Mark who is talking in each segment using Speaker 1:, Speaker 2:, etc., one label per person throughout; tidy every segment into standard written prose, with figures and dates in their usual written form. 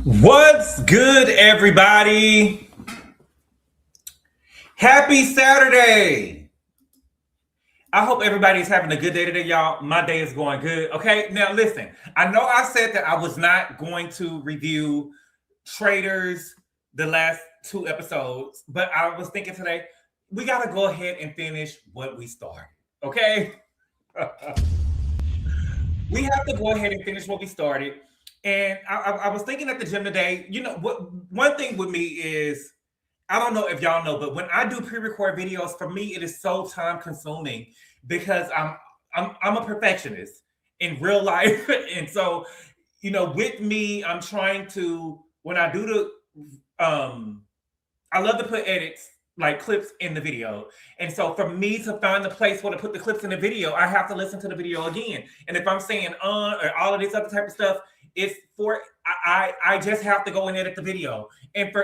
Speaker 1: What's good, everybody? Happy Saturday. I hope everybody's having a good day today, y'all. My day is going good. Okay, now listen. I know I said that I was not going to review Traitors the last 2 episodes, but I was thinking today, we got to go ahead and finish what we started. Okay? We have to go ahead and finish what we started. And I was thinking at the gym today, one thing with me is, I don't know if y'all know, but when I do pre-record videos, for me, it is so time consuming because I'm a perfectionist in real life. And so, with me, I'm trying to, when I do I love to put edits, like clips in the video. And so for me to find the place where to put the clips in the video, I have to listen to the video again. And if I'm saying or all of this other type of stuff, it's for I just have to go and edit the video. And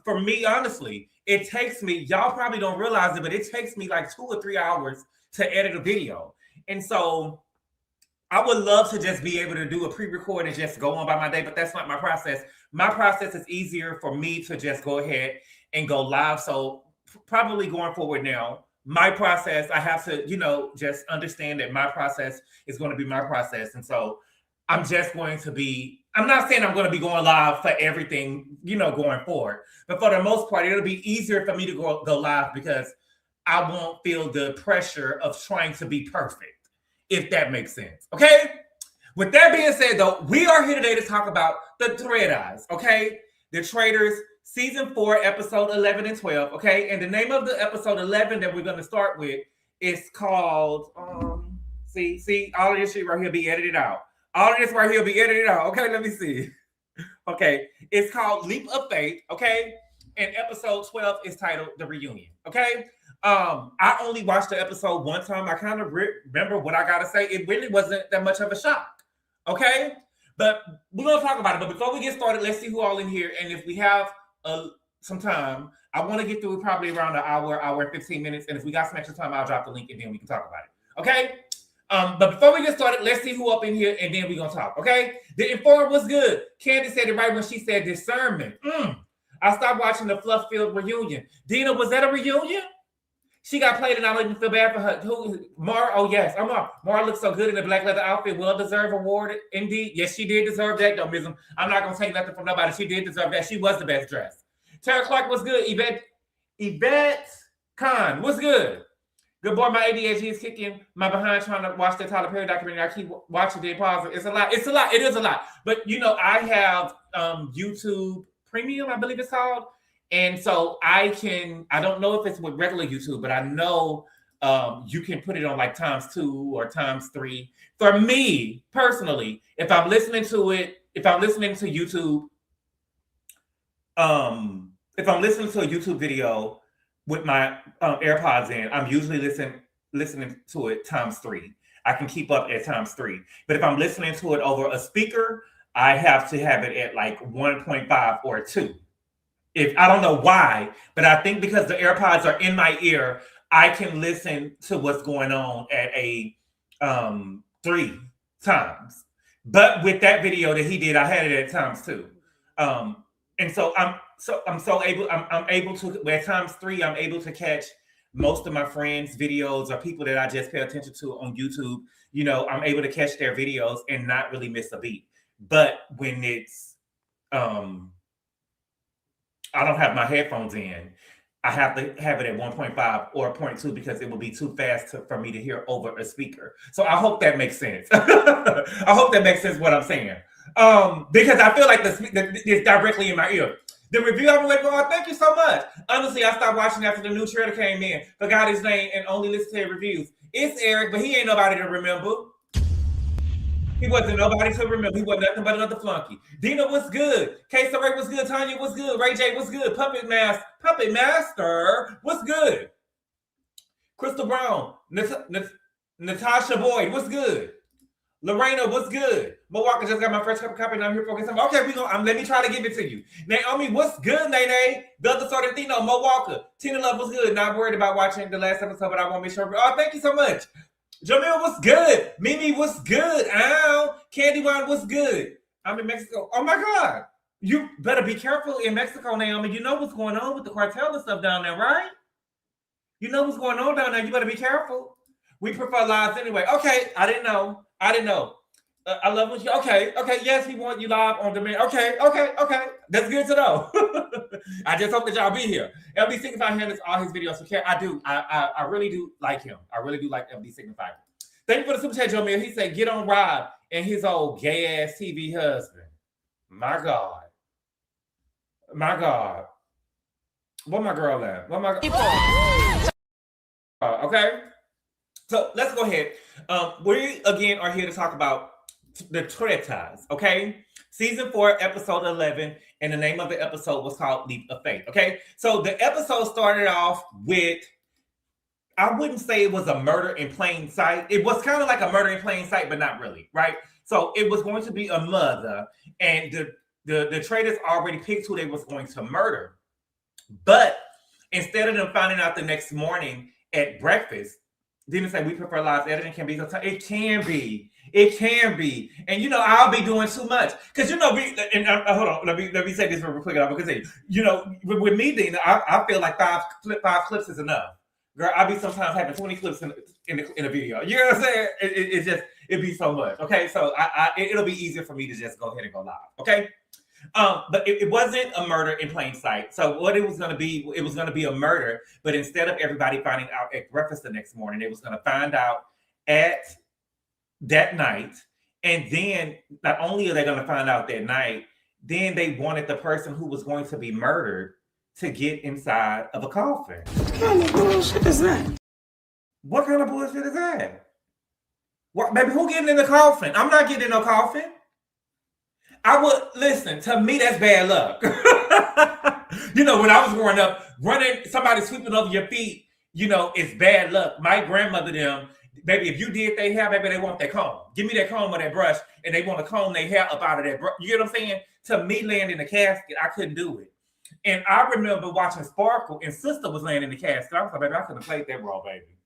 Speaker 1: for me, honestly, it takes me, y'all probably don't realize it, but it takes me like 2 or 3 hours to edit a video. And so I would love to just be able to do a pre-record and just go on by my day, but that's not my process. My process is easier for me to just go ahead and go live. So probably going forward now, my process, I have to, just understand that my process is going to be my process. And so I'm just going to be, I'm not saying I'm going to be going live for everything, going forward. But for the most part, it'll be easier for me to go live because I won't feel the pressure of trying to be perfect, if that makes sense. Okay? With that being said, though, we are here today to talk about the Traitors, okay? The Traitors, Season 4, Episode 11 and 12, okay? And the name of the Episode 11 that we're going to start with is called, see, all of this shit right here be edited out. All of this right here be edited out. Okay, let me see. Okay, it's called Leap of Faith, okay? And Episode 12 is titled The Reunion, okay? I only watched the episode one time. I kind of remember what I got to say. It really wasn't that much of a shock, okay? But we're going to talk about it. But before we get started, let's see who all in here. And if we have some time, I want to get through probably around an hour and 15 minutes. And if we got some extra time, I'll drop the link and then we can talk about it, okay? But before we get started, let's see who up in here and then we're going to talk, okay? The Informer was good. Candy said it right when she said discernment. I stopped watching the Fluff-filled reunion. Dina, was that a reunion? She got played and I don't even feel bad for her. Who? Maura? Oh, yes. Maura looks so good in the black leather outfit. Well-deserved award. Indeed. Yes, she did deserve that. Don't miss them. I'm not going to take nothing from nobody. She did deserve that. She was the best dressed. Tara Clark was good. Yvette Khan was good. Good boy, my ADHD is kicking my behind trying to watch the Tyler Perry documentary. I keep watching the pause. It's a lot. It's a lot. It is a lot. But, I have YouTube Premium, I believe it's called. And so I don't know if it's with regular YouTube, but I know you can put it on like ×2 or ×3. For me, personally, if I'm listening to YouTube, if I'm listening to a YouTube video with my AirPods in, I'm usually listening to it ×3. I can keep up at ×3. But if I'm listening to it over a speaker, I have to have it at like 1.5 or 2. I don't know why, but I think because the AirPods are in my ear, I can listen to what's going on at a 3 times. But with that video that he did, I had it at ×2. And so I'm able to at ×3, I'm able to catch most of my friends' videos or people that I just pay attention to on YouTube. I'm able to catch their videos and not really miss a beat. But when it's I don't have my headphones in, I have to have it at 1.5 or 0.2 because it will be too fast for me to hear over a speaker. So I hope that makes sense. I hope that makes sense what I'm saying. Because I feel like it's directly in my ear. The review I'm waiting for, thank you so much. Honestly, I stopped watching after the new trailer came in. Forgot his name and only listened to reviews. It's Eric, but he ain't nobody to remember. He wasn't nobody to remember. He wasn't nothing but another flunky. Dina was good. K-Star Ray was good. Tanya was good. Ray J was good. Puppet Master was good. Crystal Brown. Natasha Boyd was good. Lorena was good. Milwaukee just got my first cup of coffee and I'm here focusing. Okay, let me try to give it to you. Naomi, what's good, Nene? The other sort of Thino, Milwaukee. Tina Love was good. Not worried about watching the last episode, but I want to make sure. Oh, thank you so much. Jamil was good. Mimi was good. Ow. Candy Wine was good. I'm in Mexico. Oh my God. You better be careful in Mexico, Naomi. You know what's going on with the cartel and stuff down there, right? You know what's going on down there. You better be careful. We prefer lives anyway. Okay, I didn't know. I didn't know. I love what you. Okay. Yes, we want you live on demand. Okay. That's good to know. I just hope that y'all be here. LB Signify handles all his videos for care. I do. I really do like him. I really do like LB Signify. Thank you for the super chat, Joe Mill. He said, "Get on Rob and his old gay ass TV husband." My God. My God. Where my girl at? Where my okay. So let's go ahead. We again are here to talk about the Traitors, okay? Season 4, episode 11, and the name of the episode was called Leap of Faith, okay? So the episode started off with, I wouldn't say it was a murder in plain sight. It was kind of like a murder in plain sight, but not really, right? So it was going to be a mother, and the Traitors already picked who they was going to murder. But instead of them finding out the next morning at breakfast, didn't say we prefer live editing can be. It can be. It can be. And you know, I'll be doing too much. Because you know, hold on, let me say this real quick. I'm gonna say, you know, with me, Dean, I feel like five clips is enough. Girl, I'll be sometimes having 20 clips in a video. You know what I'm saying? It'd be so much. Okay, so it'll be easier for me to just go ahead and go live. Okay. But it wasn't a murder in plain sight. So what it was going to be, it was going to be a murder. But instead of everybody finding out at breakfast the next morning, they was going to find out at that night. And then not only are they going to find out that night, then they wanted the person who was going to be murdered to get inside of a coffin.
Speaker 2: What kind of bullshit is that?
Speaker 1: What kind of bullshit is that? What, baby, who getting in the coffin? I'm not getting in no coffin. I would listen. To me, that's bad luck. You know, when I was growing up, running, somebody sweeping over your feet, you know, it's bad luck. My grandmother, them, baby, if you did their hair, baby, they want that comb. Give me that comb or that brush, and they want to comb their hair up out of that brush. You get what I'm saying? To me, laying in the casket, I couldn't do it. And I remember watching Sparkle, and Sister was laying in the casket. I was like, baby, I couldn't have played that role, baby.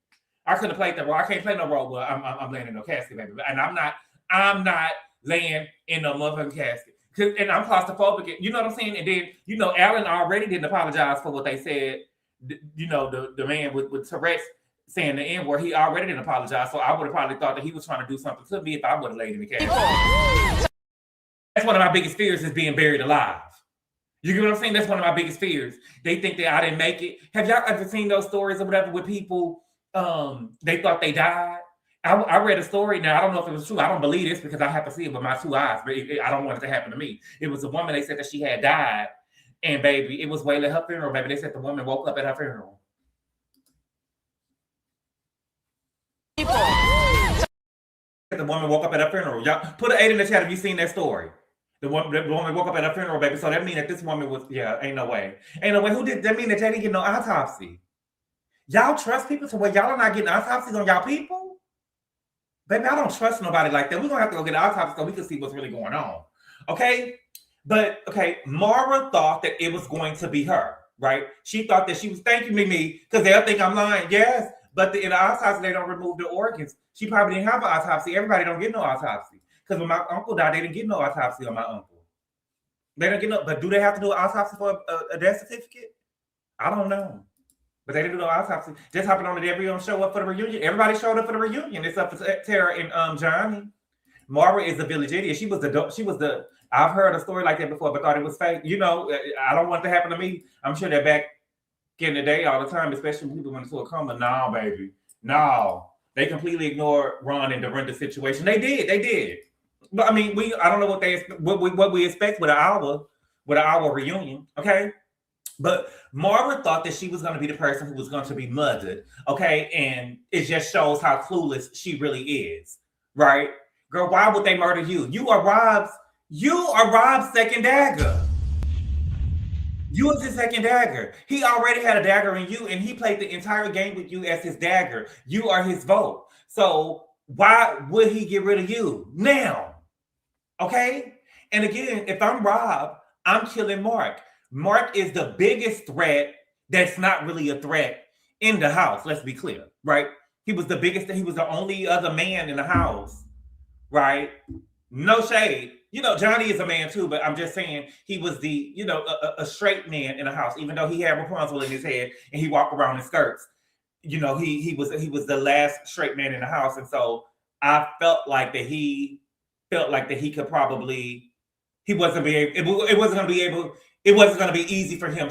Speaker 1: I couldn't have played that role. I can't play no role where I'm laying in no casket, baby. And I'm not laying in no motherfucking casket. And I'm claustrophobic. You know what I'm saying? And then, you know, Alan already didn't apologize for what they said. You know, the man with Tourette's saying the N word, he already didn't apologize. So I would have probably thought that he was trying to do something to me if I would have laid in the casket. That's one of my biggest fears, is being buried alive. You get what I'm saying? That's one of my biggest fears. They think that I didn't make it. Have y'all ever seen those stories or whatever with people, they thought they died? I read a story. Now, I don't know if it was true. I don't believe this because I have to see it with my 2 eyes, but I don't want it to happen to me. It was a woman, they said that she had died, and baby, it was wailing her funeral, baby. They said the woman woke up at her funeral. The woman woke up at her funeral. Y'all put an 8 in the chat if you've seen that story. The woman woke up at her funeral, baby. So that means that this woman was, ain't no way. Ain't no way. Who did that mean that they didn't get no autopsy? Y'all trust people to where y'all are not getting autopsies on y'all people? Baby, I don't trust nobody like that. We're going to have to go get an autopsy so we can see what's really going on. Okay? But, okay, Maura thought that it was going to be her, right? She thought that she was thanking me because they'll think I'm lying. Yes, but in the autopsy, they don't remove the organs. She probably didn't have an autopsy. Everybody don't get no autopsy. Because when my uncle died, they didn't get no autopsy on my uncle. They don't get no, but do they have to do an autopsy for a death certificate? I don't know. But they didn't do no autopsy. Just happened on that everyone show up for the reunion. Everybody showed up for the reunion. It's up for Tara and Johnny. Maura is the village idiot. She was the. I've heard a story like that before, but thought it was fake. You know, I don't want it to happen to me. I'm sure they're back in the day all the time, especially when people went into a coma. No, baby, no. They completely ignored Ron and Dorinda's situation. They did. But I mean, I don't know what we expect with an hour reunion. Okay. But Maura thought that she was going to be the person who was going to be murdered, okay? And it just shows how clueless she really is, right? Girl, why would they murder you? You are Rob's second dagger. You was his second dagger. He already had a dagger in you, and he played the entire game with you as his dagger. You are his vote. So why would he get rid of you now? Okay? And again, if I'm Rob, I'm killing Mark. Mark is the biggest threat that's not really a threat in the house. Let's be clear, right? He was the biggest. He was the only other man in the house, right? No shade. You know, Johnny is a man too, but I'm just saying he was the, you know, a straight man in the house, even though he had Rapunzel in his head and he walked around in skirts. You know, he was the last straight man in the house, and so I felt like that he felt like that he could probably he wasn't be able, it wasn't going to be able it wasn't going to be easy for him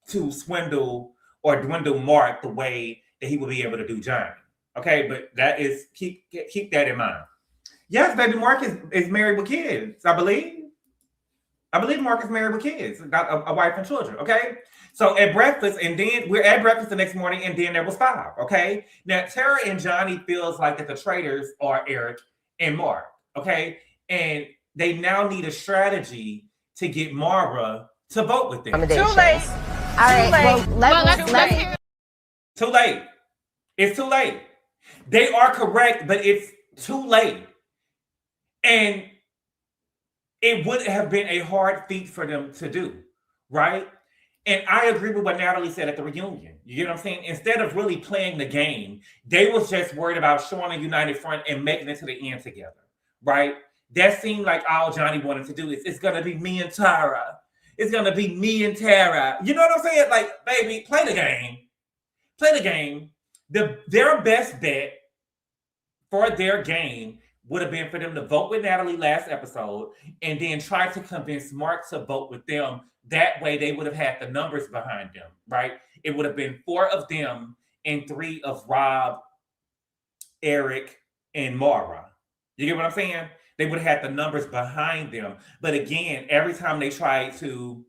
Speaker 1: to swindle or dwindle Mark the way that he would be able to do Johnny. Okay, but that is keep that in mind. Yes, baby, Mark is married with kids, I believe. I believe Mark is married with kids, got a wife and children. Okay, so at breakfast, and then we're at breakfast the next morning, and then there was 5. Okay, now Tara and Johnny feels like that the traitors are Eric and Mark. Okay, and they now need a strategy to get Maura to vote with them.
Speaker 3: Too late. All right. Well, let's
Speaker 1: Too late. It's too late. They are correct, but it's too late. And it would have been a hard feat for them to do, right? And I agree with what Natalie said at the reunion. You get what I'm saying? Instead of really playing the game, they was just worried about showing a united front and making it to the end together, right? That seemed like all Johnny wanted to do. It's going to be me and Tara. It's going to be me and Tara. You know what I'm saying? Like, baby, play the game. Play the game. Their best bet for their game would have been for them to vote with Natalie last episode and then try to convince Mark to vote with them. That way they would have had the numbers behind them, right? It would have been 4 of them and 3 of Rob, Eric, and Maura. You get what I'm saying? They would have had the numbers behind them. But again, every time they tried to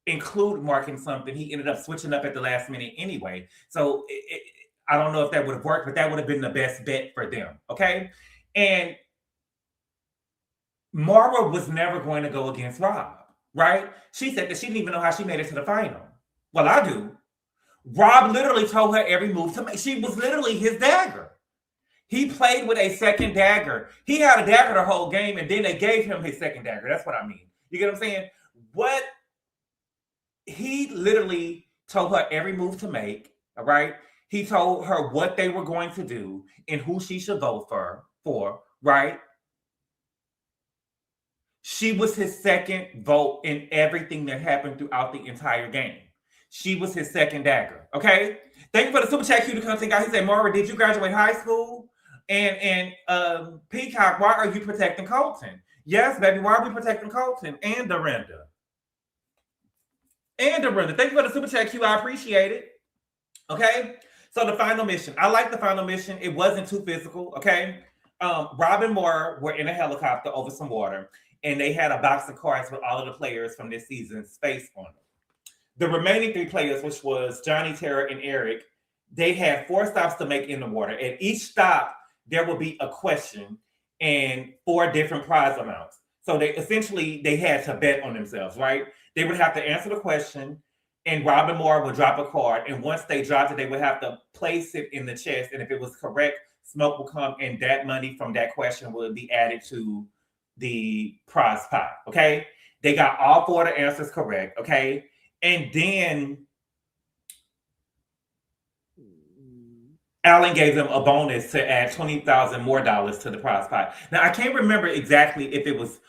Speaker 1: include Mark in something, he ended up switching up at the last minute anyway. So I don't know if that would have worked, but that would have been the best bet for them. Okay. And Maura was never going to go against Rob, right? She said that she didn't even know how she made it to the final. Well, I do. Rob literally told her every move to make. She was literally his dagger. He played with a second dagger. He had a dagger the whole game, and then they gave him his second dagger. That's what I mean. You get what I'm saying? What he literally told her every move to make, all right? He told her what they were going to do and who she should vote for, right? She was his second vote in everything that happened throughout the entire game. She was his second dagger, okay? Thank you for the super chat, Q, to content guy. He said, Maura, did you graduate high school? And Peacock, why are you protecting Colton? Yes, baby, why are we protecting Colton and Dorinda? And Dorinda. Thank you for the super chat, Q. I appreciate it. Okay? So the final mission. I like the final mission. It wasn't too physical, okay? Rob and Maura were in a helicopter over some water, and they had a box of cards with all of the players from this season's face on them. The remaining 3 players, which was Johnny, Tara, and Eric, they had 4 stops to make in the water. At each stop, there will be a question and 4 different prize amounts. So they had to bet on themselves, right? They would have to answer the question, and Rob and Maura would drop a card. And once they dropped it, they would have to place it in the chest. And if it was correct, smoke will come, and that money from that question would be added to the prize pot. Okay? They got all 4 of the answers correct. Okay? And then Alan gave them a bonus to add $20,000 more to the prize pot. Now I can't remember exactly if it was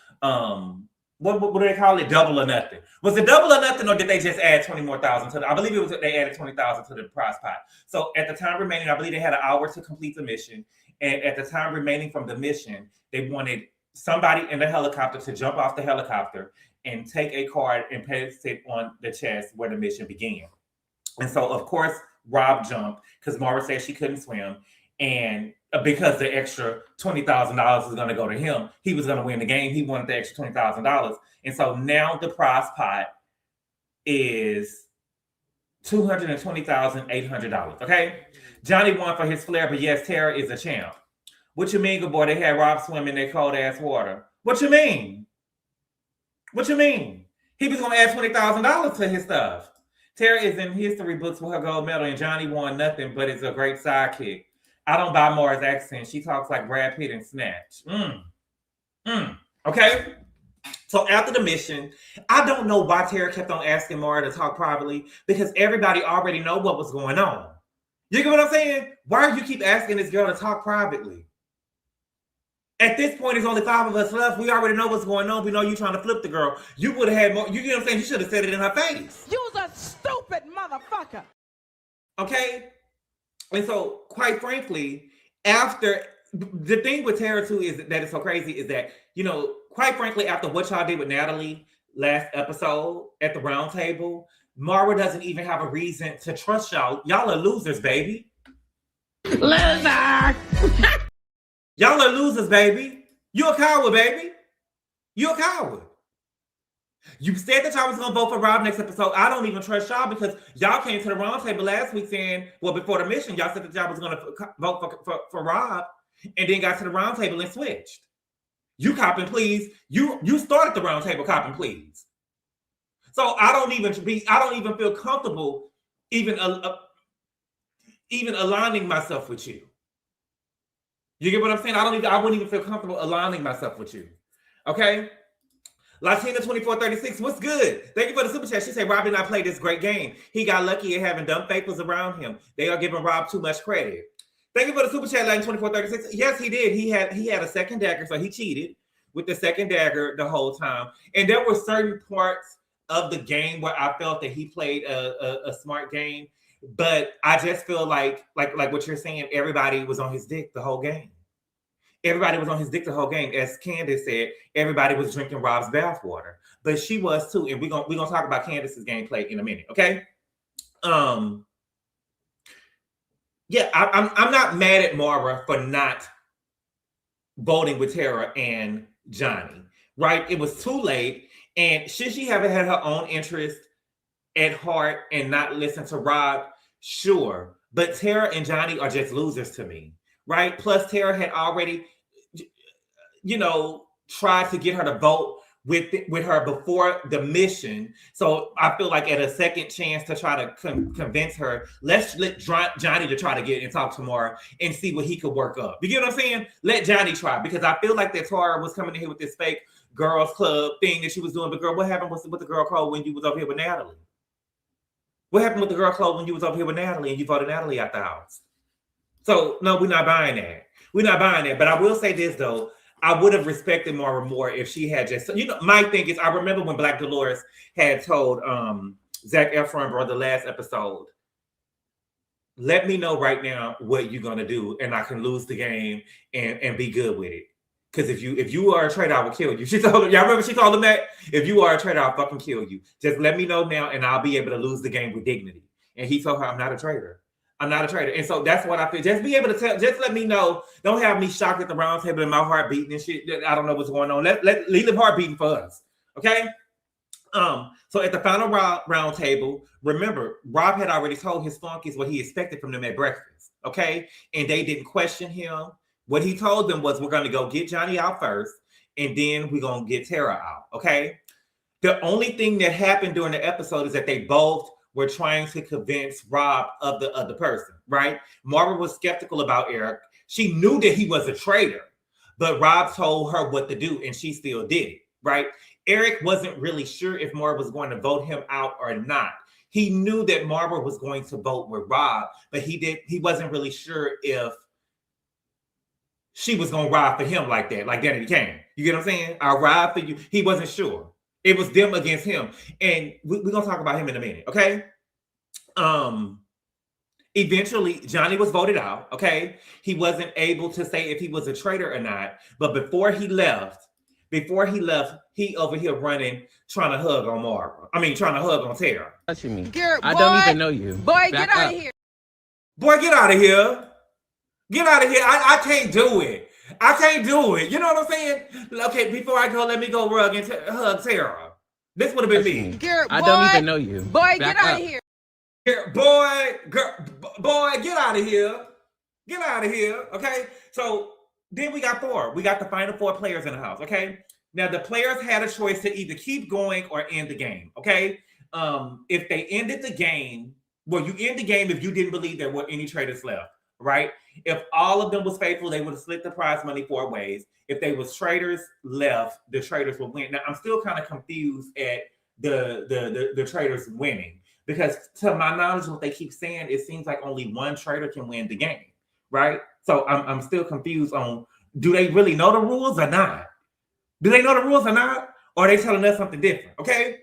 Speaker 1: what do they call it? Double or nothing. Was it double or nothing, or did they just add 20 more thousand to the? I believe it was they added 20,000 to the prize pot. So at the time remaining, I believe they had an hour to complete the mission. And at the time remaining from the mission, they wanted somebody in the helicopter to jump off the helicopter and take a card and paste it on the chest where the mission began. And so, of course, Rob jumped because Maura said she couldn't swim. And because the extra $20,000 was going to go to him, he was going to win the game. He wanted the extra $20,000. And so now the prize pot is $220,800. Okay? Johnny won for his flair, but yes, Tara is a champ. What you mean, good boy? They had Rob swim in their cold-ass water. What you mean? What you mean? He was going to add $20,000 to his stuff. Tara is in history books with her gold medal, and Johnny won nothing, but it's a great sidekick. I don't buy Maura's accent. She talks like Brad Pitt in Snatch. Okay? So after the mission, I don't know why Tara kept on asking Maura to talk privately, because everybody already know what was going on. You get what I'm saying? Why do you keep asking this girl to talk privately? At this point, there's only 5 of us left. We already know what's going on. We know you trying to flip the girl. You would have had more. You know what I'm saying? You should have said it in her face.
Speaker 2: You's a stupid motherfucker.
Speaker 1: Okay? And so, quite frankly, after the thing with Tara too is that it's so crazy is that, you know, quite frankly, after what y'all did with Natalie last episode at the round table, Maura doesn't even have a reason to trust y'all. Y'all are losers, baby.
Speaker 2: Loser.
Speaker 1: Y'all are losers, baby. You a coward, baby. You a coward. You said that y'all was gonna vote for Rob next episode. I don't even trust y'all because y'all came to the round table last week saying, well, before the mission, y'all said that y'all was gonna vote for Rob, and then got to the round table and switched. You copping please. You started the round table copping please. So I don't even feel comfortable even aligning myself with you. You get what I'm saying? I wouldn't even feel comfortable aligning myself with you. Okay? Latina2436, what's good? Thank you for the super chat. She said, Rob did not play this great game. He got lucky at having dumb faithfuls around him. They are giving Rob too much credit. Thank you for the super chat, Latina2436. Yes, he did. He had a second dagger, so he cheated with the second dagger the whole time. And there were certain parts of the game where I felt that he played a smart game. But I just feel like what you're saying, everybody was on his dick the whole game. Everybody was on his dick the whole game. As Candace said, everybody was drinking Rob's bathwater. But she was too. And we're gonna talk about Candace's gameplay in a minute, okay? Yeah, I'm not mad at Maura for not voting with Tara and Johnny, right? It was too late. And should she have had her own interest at heart and not listen to Rob? Sure. But Tara and Johnny are just losers to me, right? Plus, Tara had already, you know, tried to get her to vote with her before the mission. So I feel like at a second chance to try to convince her, let's let Johnny to try to get and talk to Maura and see what he could work up. You get what I'm saying? Let Johnny try, because I feel like that Tara was coming in here with this fake girls club thing that she was doing. But girl, what happened with the girl code when you was over here with Natalie? What happened with the girl code when you was over here with Natalie and you voted Natalie out the house? So no, we're not buying that. We're not buying that. But I will say this though, I would have respected Maura more if she had just, you know, my thing is, I remember when Black Dolores had told Zac Efron, bro, the last episode, let me know right now what you're gonna do, and I can lose the game and be good with it. Because if you are a traitor, I will kill you. She told him, y'all remember she told him that? If you are a traitor, I'll fucking kill you. Just let me know now, and I'll be able to lose the game with dignity. And he told her, I'm not a traitor. I'm not a traitor. And so that's what I feel. Just be able to tell, just let me know. Don't have me shocked at the round table and my heart beating and shit. I don't know what's going on. Leave the heart beating for us. Okay? So at the final round table, remember, Rob had already told his flunkies what he expected from them at breakfast. Okay? And they didn't question him. What he told them was, we're going to go get Johnny out first, and then we're going to get Tara out. Okay? The only thing that happened during the episode is that they both were trying to convince Rob of the other person, right? Maura was skeptical about Eric. She knew that he was a traitor, but Rob told her what to do, and she still did it, right? Eric wasn't really sure if Maura was going to vote him out or not. He knew that Maura was going to vote with Rob, but he wasn't really sure if she was going to ride for him like that he came. You get what I'm saying? I'll ride for you. He wasn't sure. It was them against him. And we're going to talk about him in a minute, okay? Eventually, Johnny was voted out, okay? He wasn't able to say if he was a traitor or not. But before he left, he over here running, trying to hug on Maura. I mean, trying to hug on Tara.
Speaker 4: Touching me.
Speaker 2: Garrett,
Speaker 4: I don't even know you.
Speaker 2: Boy,
Speaker 4: Back
Speaker 2: get out
Speaker 4: up.
Speaker 2: of here.
Speaker 1: Boy, get out of here. Get out of here. I can't do it. I can't do it. You know what I'm saying? Okay, before I go, let me go rug and hug Tara. This would have been me.
Speaker 2: Garrett,
Speaker 4: I don't even know you.
Speaker 2: Boy,
Speaker 4: Back
Speaker 2: get out
Speaker 4: up.
Speaker 2: of here.
Speaker 1: Boy, get out of here. Get out of here. Okay. So then we got 4. We got the final 4 players in the house. Okay. Now the players had a choice to either keep going or end the game. Okay. If they ended the game, well, you end the game if you didn't believe there were any traitors left, right? If all of them was faithful, they would have split the prize money 4 ways. If they was traitors left, the traitors would win. Now I'm still kind of confused at the traitors winning, because to my knowledge, what they keep saying, it seems like only one traitor can win the game, right? So I'm still confused on Do they really know the rules or not? Do they know the rules or not? Or are they telling us something different? Okay.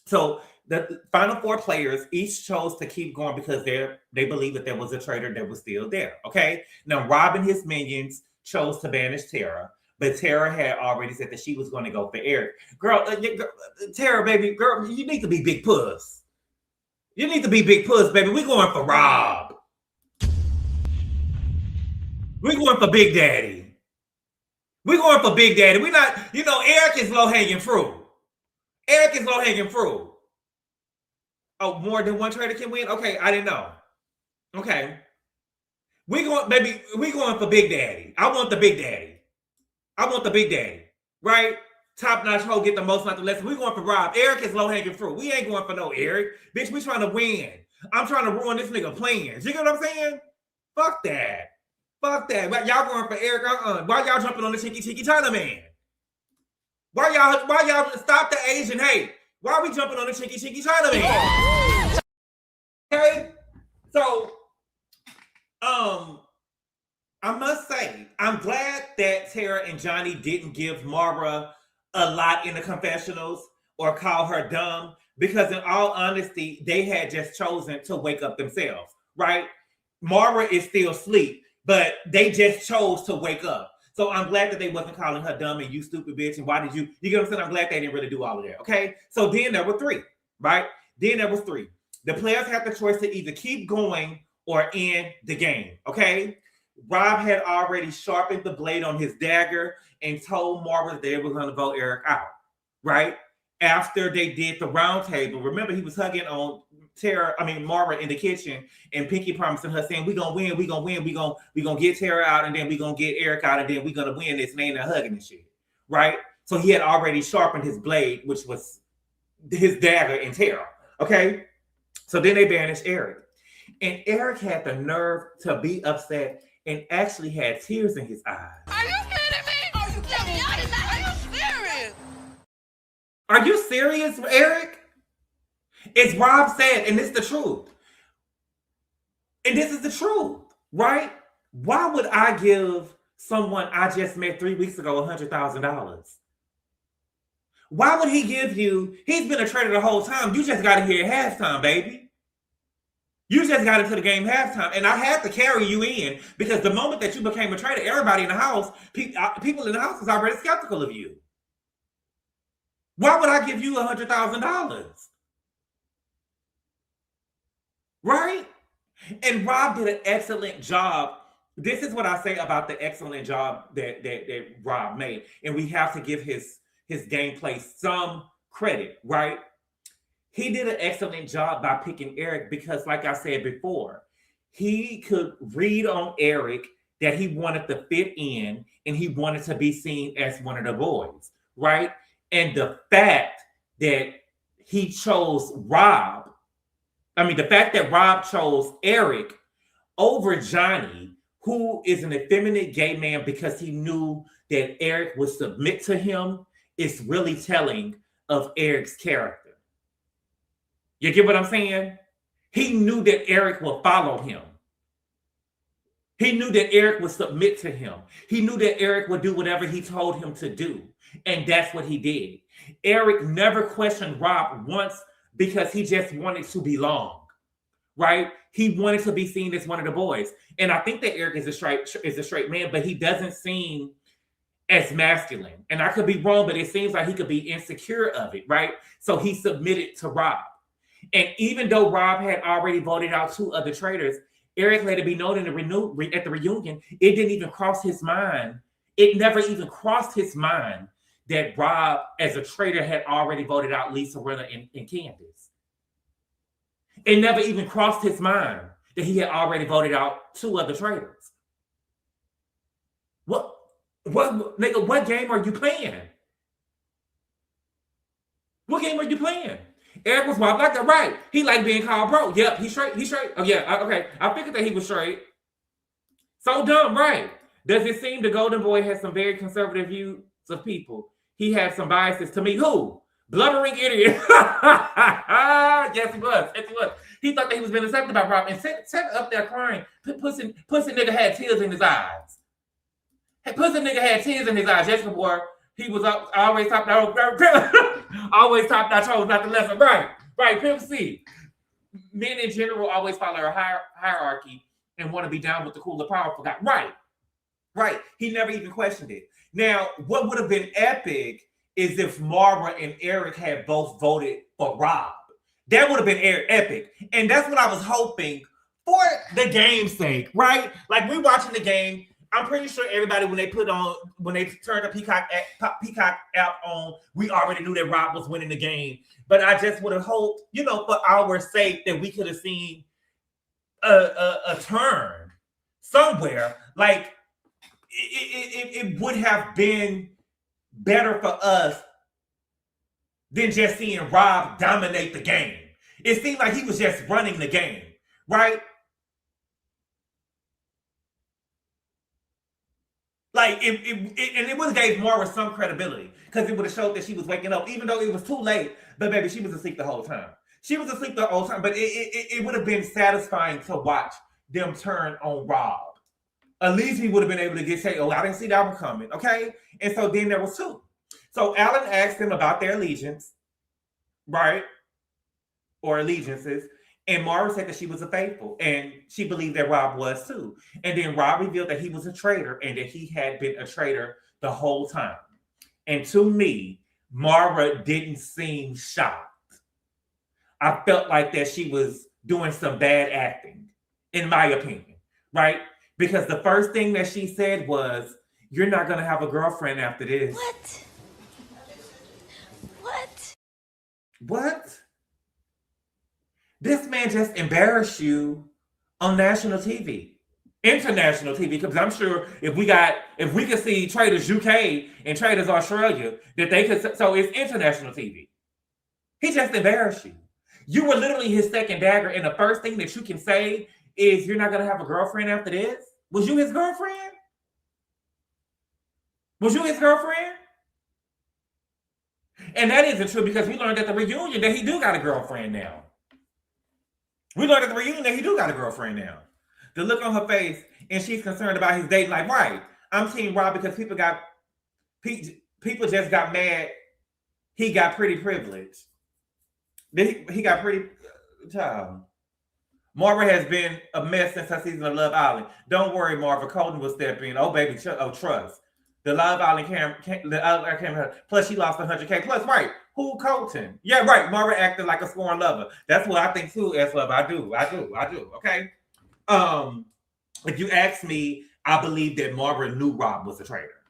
Speaker 1: So the final 4 players each chose to keep going because they believe that there was a traitor that was still there. Okay. Now Rob and his minions chose to banish Tara, but Tara had already said that she was going to go for Eric. Girl, Tara, baby, girl, you need to be big puss. You need to be big puss, baby. We're going for Rob. We're going for Big Daddy. We're going for Big Daddy. We're not, Eric is low-hanging fruit. Eric is low-hanging fruit. Oh, more than one traitor can win? Okay, I didn't know. Okay. We going for Big Daddy. I want the Big Daddy. I want the Big Daddy. Right? Top-notch hoe get the most, not the less. We're going for Rob. Eric is low-hanging fruit. We ain't going for no Eric. Bitch, we trying to win. I'm trying to ruin this nigga plans. You get what I'm saying? Fuck that. Fuck that. Y'all going for Eric? Why y'all jumping on the Cheeky China Man? Why y'all stop the Asian hate? Why are we jumping on the Cheeky China Man? Okay? So, I must say, I'm glad that Tara and Johnny didn't give Maura a lot in the confessionals or call her dumb, because in all honesty, they had just chosen to wake up themselves, right? Maura is still asleep, but they just chose to wake up. So I'm glad that they wasn't calling her dumb and you stupid bitch and why did you get what I'm saying? I'm glad they didn't really do all of that, okay? So then there were 3, right? Then there was 3. The players had the choice to either keep going or end the game, okay? Rob had already sharpened the blade on his dagger and told Maura that they were going to vote Eric out, right? After they did the round table, remember he was hugging on Maura in the kitchen, and Pinky promising her saying, we gonna win, we gonna get Tara out, and then we gonna get Eric out, and then we gonna win this, and they ain't hugging and shit, right? So he had already sharpened his blade, which was his dagger in Tara, okay? So then they banished Eric, and Eric had the nerve to be upset and actually had tears in his eyes.
Speaker 2: Are you kidding me? Are you kidding me? Are you serious?
Speaker 1: Are you serious, Eric? It's Rob said, and it's the truth. And this is the truth, right? Why would I give someone I just met 3 weeks ago $100,000? Why would he give you? He's been a traitor the whole time. You just got here at halftime, baby. You just got into the game halftime, and I had to carry you in because the moment that you became a traitor, everybody in the house, people in the house was already skeptical of you. Why would I give you $100,000? Right? And Rob did an excellent job. This is what I say about the excellent job that Rob made, and we have to give his gameplay some credit, right? He did an excellent job by picking Eric because, like I said before, he could read on Eric that he wanted to fit in and he wanted to be seen as one of the boys, right? And the fact that he chose Rob, the fact that Rob chose Eric over Johnny, who is an effeminate gay man because he knew that Eric would submit to him, is really telling of Eric's character. You get what I'm saying? He knew that Eric would follow him. He knew that Eric would submit to him. He knew that Eric would do whatever he told him to do. And that's what he did. Eric never questioned Rob once because he just wanted to belong, right? He wanted to be seen as one of the boys. And I think that Eric is a straight man, but he doesn't seem as masculine. And I could be wrong, but it seems like he could be insecure of it, right? So he submitted to Rob. And even though Rob had already voted out 2 other traitors, Eric let it be known at the reunion, it didn't even cross his mind. It never even crossed his mind that Rob, as a traitor, had already voted out Lisa Rinna and Candace. It never even crossed his mind that he had already voted out 2 other traitors. What game are you playing? What game are you playing? Eric was wild like that, right? He liked being called bro. Yep, he's straight. Oh yeah, okay. I figured that he was straight. So dumb, right? Does it seem the Golden Boy has some very conservative views of people? He had some biases to me. Who? Blubbering idiot. Yes, he was. He thought that he was being accepted by Rob and sat up there crying. Pussy nigga had tears in his eyes. Pussy nigga had tears in his eyes just before he was always top notch. Always top notch hoes, not the lesson. Right, Pimp C. Men in general always follow a hierarchy and want to be down with the cooler, powerful guy. Right. He never even questioned it. Now, what would have been epic is if Maura and Eric had both voted for Rob. That would have been epic. And that's what I was hoping for the game's sake, right? Like, we're watching the game. I'm pretty sure everybody, when they turned the Peacock app on, we already knew that Rob was winning the game. But I just would have hoped, for our sake, that we could have seen a turn somewhere. Like, it would have been better for us than just seeing Rob dominate the game. It seemed like he was just running the game, right? Like, it would have gave Maura some credibility because it would have showed that she was waking up, even though it was too late. But baby, she was asleep the whole time. But it would have been satisfying to watch them turn on Rob. At least he would have been able to say, oh, I didn't see that one coming, okay? And so then there was two. So Alan asked him about their allegiance, right? Or allegiances. And Maura said that she was a faithful, and she believed that Rob was too. And then Rob revealed that he was a traitor and that he had been a traitor the whole time. And to me, Maura didn't seem shocked. I felt like that she was doing some bad acting, in my opinion, right? Because the first thing that she said was, you're not going to have a girlfriend after this. What? This man just embarrassed you on national TV, international TV, because I'm sure if we could see Traitors UK and Traitors Australia, that they could, so it's international TV. He just embarrassed you. You were literally his second dagger, and the first thing that you can say is you're not going to have a girlfriend after this? Was you his girlfriend? And that isn't true because we learned at the reunion that he do got a girlfriend now. The look on her face, and she's concerned about his dating life. Right. I'm Team Rob because people just got mad. He got pretty privileged. He got pretty child. Maura has been a mess since her season of Love Island. Don't worry, Marva. Colton will step in. Oh, baby, trust. The Love Island camera. Plus, she lost 100K. Plus, right. Who Colton? Yeah, right. Maura acted like a sworn lover. That's what I think too, S-Love. I do. Okay. If you ask me, I believe that Maura knew Rob was a traitor.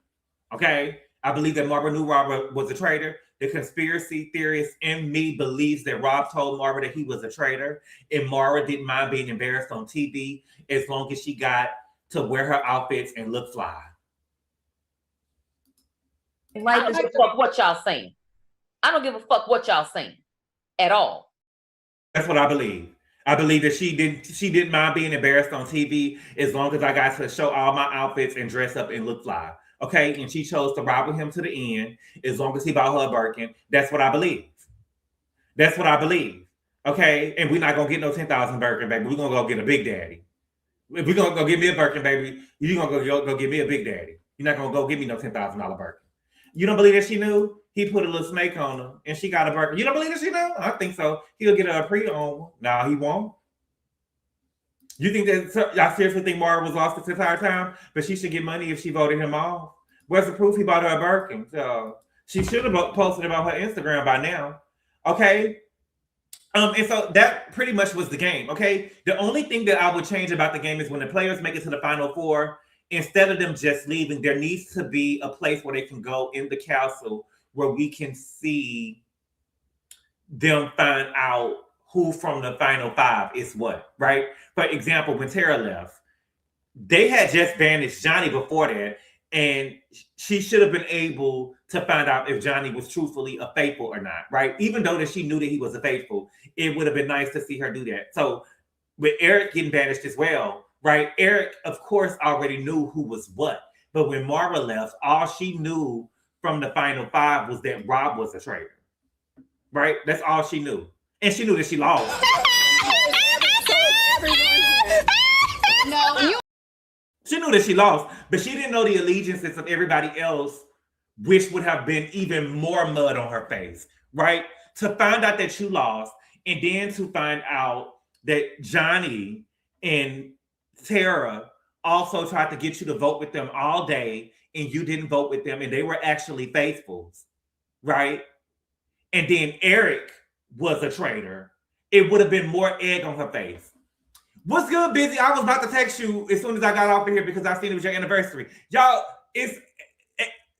Speaker 1: Okay? I believe that Maura knew Rob was a traitor. The conspiracy theorist in me believes that Rob told Maura that he was a traitor, and Maura didn't mind being embarrassed on TV as long as she got to wear her outfits and look fly.
Speaker 5: I don't give a fuck what y'all saying. I don't give a fuck what y'all saying at all.
Speaker 1: That's what I believe. I believe that she didn't mind being embarrassed on TV as long as I got to show all my outfits and dress up and look fly. Okay, and she chose to ride with him to the end as long as he bought her a Birkin. That's what I believe. Okay, and we're not gonna get no 10,000 Birkin, baby. We're gonna go get a Big Daddy. If we're gonna go get me a Birkin, baby, you're gonna go get me a Big Daddy. You're not gonna go get me no $10,000 Birkin. You don't believe that she knew? He put a little snake on her and she got a Birkin. You don't believe that she knew? I think so. He'll get her a pre-owned one. No, he won't. You think that I seriously think Maura was lost this entire time, but she should get money if she voted him off? Where's the proof he bought her a Birkin? So she should have posted it on her Instagram by now. Okay. And so that pretty much was the game. Okay. The only thing that I would change about the game is when the players make it to the final four, instead of them just leaving, there needs to be a place where they can go in the castle where we can see them find out who from the final five is what, right? For example, when Tara left, they had just banished Johnny before that, and she should have been able to find out if Johnny was truthfully a faithful or not, right? Even though that she knew that he was a faithful, it would have been nice to see her do that. So with Eric getting banished as well, right? Eric, of course, already knew who was what. But when Maura left, all she knew from the final five was that Rob was a traitor, right? That's all she knew. And she knew that she lost. She knew that she lost, but she didn't know the allegiances of everybody else, which would have been even more mud on her face, right? To find out that you lost, and then to find out that Johnny and Tara also tried to get you to vote with them all day, and you didn't vote with them, and they were actually faithfuls, right? And then Eric was a traitor. It would have been more egg on her face. What's good, Busy? I was about to text you as soon as I got off of here because I seen it was your anniversary. Y'all,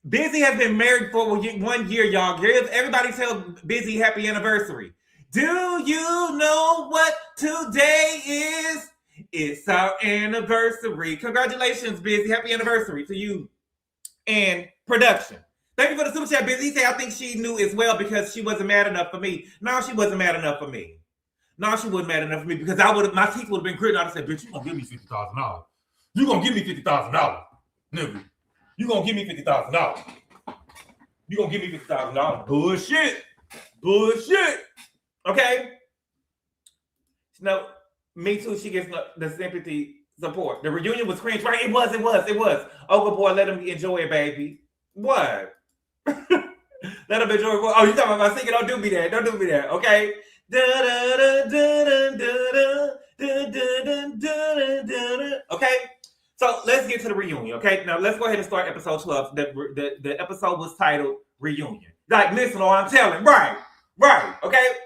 Speaker 1: Busy has been married for 1 year, y'all. Everybody tell Busy happy anniversary. Do you know what today is? It's our anniversary. Congratulations, Busy. Happy anniversary to you and production. Thank you for the super chat, Busy. He said, I think she knew as well because she wasn't mad enough for me. No, she wasn't mad enough for me. No, she wasn't mad enough for me because my teeth would have been gritting. I'd have said, bitch, you gonna give me $50,000. You gonna give me $50,000, nigga. You gonna give me $50,000. You gonna give me $50,000. Bullshit. Bullshit. Okay? No, me too, she gets the sympathy support. The reunion was cringe, right? It was. Oh, good boy, let him enjoy it, baby. What? Let him enjoy it. Oh, you talking about my singing? Don't do me that, okay? Okay, so let's get to the reunion. Okay, now let's go ahead and start episode 12. The episode was titled Reunion. Like, listen, I'm telling, right. Okay,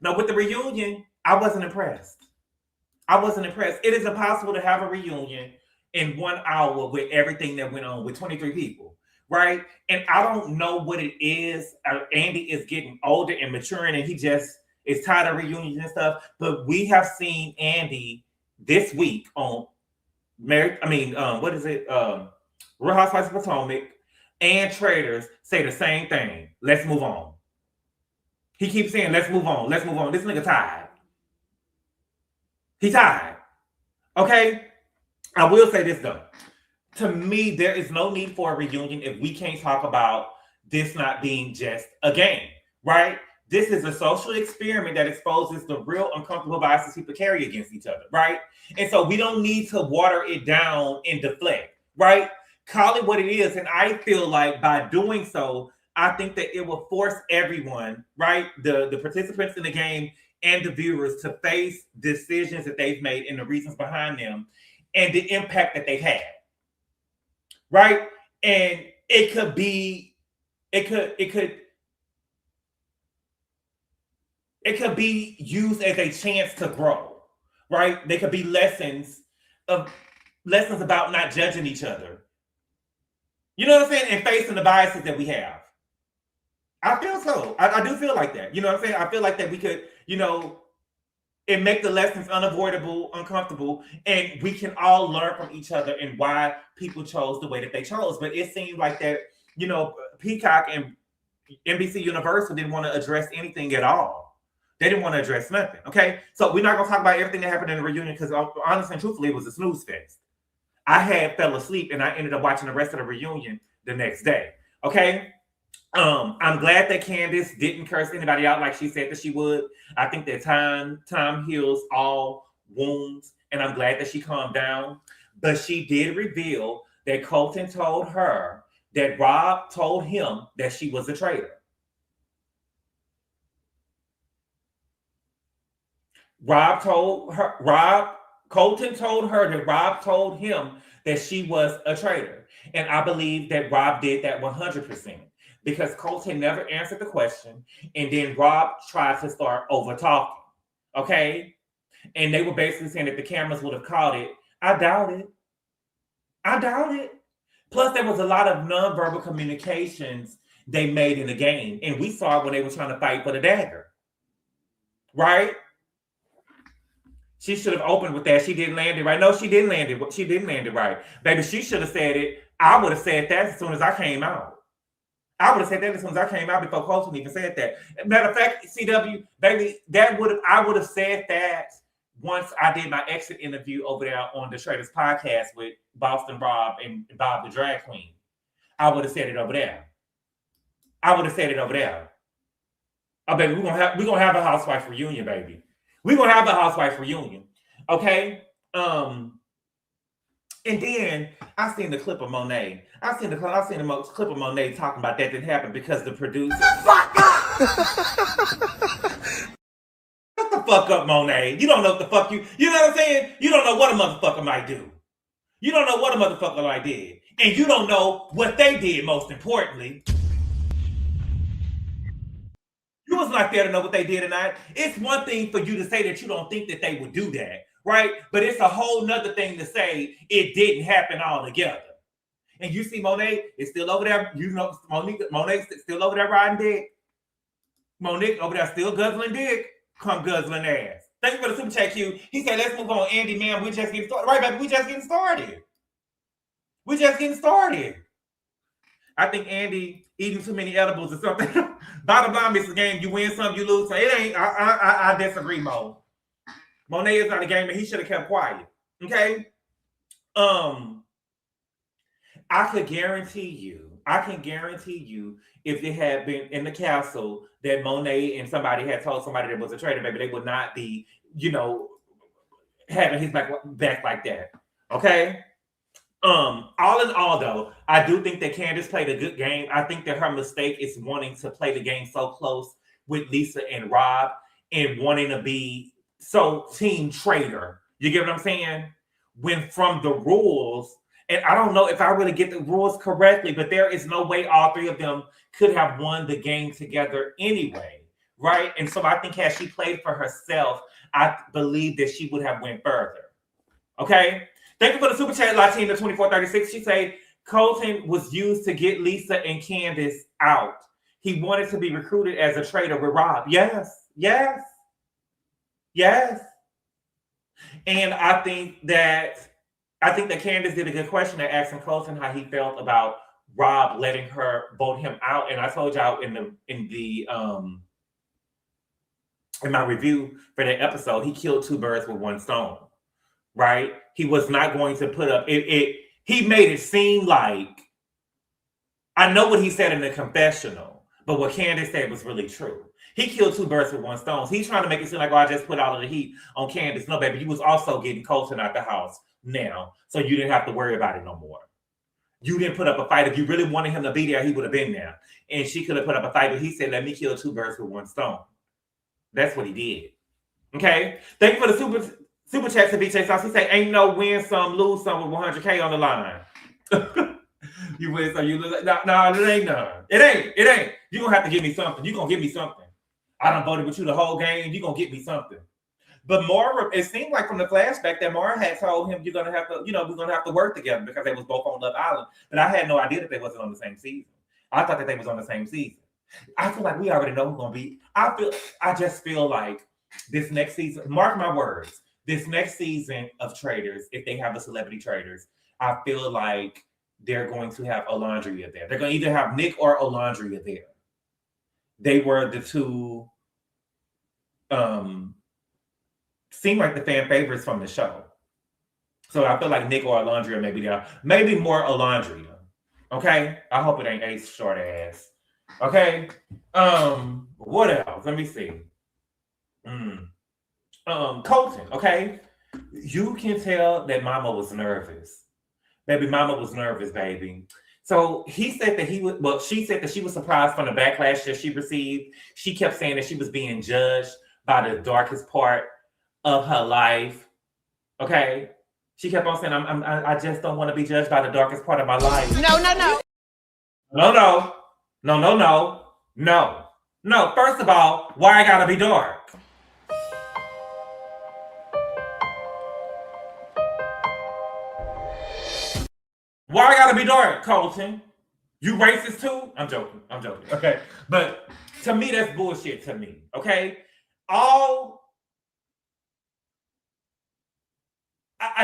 Speaker 1: now with the reunion, I wasn't impressed. It is impossible to have a reunion in 1 hour with everything that went on with 23 people. Right? And I don't know what it is. Andy is getting older and maturing, and he just is tired of reunions and stuff. But we have seen Andy this week on Real Housewives of Potomac and Traitors say the same thing. Let's move on. He keeps saying, let's move on. This nigga tired. He tired. Okay? I will say this though. To me, there is no need for a reunion if we can't talk about this not being just a game, right? This is a social experiment that exposes the real uncomfortable biases people carry against each other, right? And so we don't need to water it down and deflect, right? Call it what it is. And I feel like by doing so, I think that it will force everyone, right? The participants in the game and the viewers to face decisions that they've made and the reasons behind them and the impact that they've had. Right? And it could be used as a chance to grow, right? They could be lessons about not judging each other. You know what I'm saying? And facing the biases that we have. I feel so. I do feel like that. You know what I'm saying? I feel like that we could, and make the lessons unavoidable, uncomfortable, and we can all learn from each other and why people chose the way that they chose. But it seemed like that, Peacock and NBC Universal didn't want to address anything at all. They didn't want to address nothing, okay? So we're not going to talk about everything that happened in the reunion because honestly and truthfully, it was a snooze fest. I fell asleep and I ended up watching the rest of the reunion the next day, okay? I'm glad that Candace didn't curse anybody out like she said that she would. I think that time heals all wounds, and I'm glad that she calmed down. But she did reveal that Colton told her that Rob told him that she was a traitor. Colton told her that Rob told him that she was a traitor. And I believe that Rob did that 100%. Because Colton never answered the question, and then Rob tried to start over talking. Okay? And they were basically saying that the cameras would have caught it. I doubt it. Plus, there was a lot of nonverbal communications they made in the game. And we saw it when they were trying to fight for the dagger. Right? She should have opened with that. She didn't land it right. No, she didn't land it. She didn't land it right. Baby, she should have said it. I would have said that as soon as I came out. I would have said that as soon as I came out before Colton even said that. Matter of fact, CW, baby, I would have said that once I did my exit interview over there on the Traitors podcast with Boston Rob and Bob the Drag Queen. I would have said it over there. Oh, baby, we're gonna have a housewife reunion, baby. We're gonna have a housewife reunion. Okay? And then I seen the clip of Monet. I seen the clip of Monet talking about that didn't happen because the producer. Fuck up! Shut the fuck up, Monet. You don't know what the fuck you know what I'm saying? You don't know what a motherfucker might do. You don't know what a motherfucker might did. And you don't know what they did, most importantly. You was not there to know what they did or not. It's one thing for you to say that you don't think that they would do that, right? But it's a whole nother thing to say it didn't happen altogether. And you see Monet is still over there. You know, Monet's still over there riding dick. Monique over there still guzzling dick. Come guzzling ass. Thank you for the super chat, Q. He said, let's move on. Andy, man, we just getting started. Right, baby, we just getting started. We just getting started. I think Andy eating too many edibles or something. Bottom line, Mrs. Game, you win some, you lose some. It ain't. I disagree, Mo. Monet is not a game, and he should have kept quiet. Okay. I can guarantee you if it had been in the castle that Monet and somebody had told somebody that was a traitor, maybe they would not be, having his back like that. Okay. All in all, though, I do think that Candace played a good game. I think that her mistake is wanting to play the game so close with Lisa and Rob and wanting to be so team traitor. You get what I'm saying? When from the rules, and I don't know if I really get the rules correctly, but there is no way all three of them could have won the game together anyway, right? And so I think had she played for herself, I believe that she would have went further. Okay? Thank you for the super chat, Latina 2436. She said, Colton was used to get Lisa and Candace out. He wanted to be recruited as a traitor with Rob. Yes. And I think that Candace did a good question at asking Colton how he felt about Rob letting her vote him out. And I told y'all in my review for that episode, he killed two birds with one stone. Right? He was not going to put up it. He made it seem like, I know what he said in the confessional, but what Candace said was really true. He killed two birds with one stone. He's trying to make it seem like, I just put all of the heat on Candace. No, baby, you was also getting Colton out the house now, so you didn't have to worry about it no more. You didn't put up a fight. If you really wanted him to be there, he would have been there. And she could have put up a fight, but he said, let me kill two birds with one stone. That's what he did. Okay? Thank you for the super chat to BJ Sauce. He say, ain't no win some, lose some with 100K on the line. You win some, you lose. No, it ain't none. It ain't. You're going to have to give me something. You're going to give me something. I done voted with you the whole game. You're going to get me something. But Maura, it seemed like from the flashback that Maura had told him, you're going to have to, we're going to have to work together because they was both on Love Island. But I had no idea that they wasn't on the same season. I thought that they was on the same season. I feel like we already know who's going to be. I just feel like this next season, mark my words, this next season of Traitors, if they have a celebrity Traitors, I feel like they're going to have Alondria there. They're going to either have Nick or Alondria there. They were the two, seem like the fan favorites from the show. So I feel like Nick or Alondria may be there. Maybe more Alondria. Okay? I hope it ain't Ace short ass. Okay? What else? Let me see. Colton, okay? You can tell that Mama was nervous. Baby, Mama was nervous, baby. So he said that she said that she was surprised from the backlash that she received. She kept saying that she was being judged by the darkest part of her life. Okay? She kept on saying, I just don't want to be judged by the darkest part of my life. No. First of all, why I gotta be dark? Why I gotta be dark, Colton? You racist too? I'm joking. Okay. But to me, that's bullshit to me. Okay? I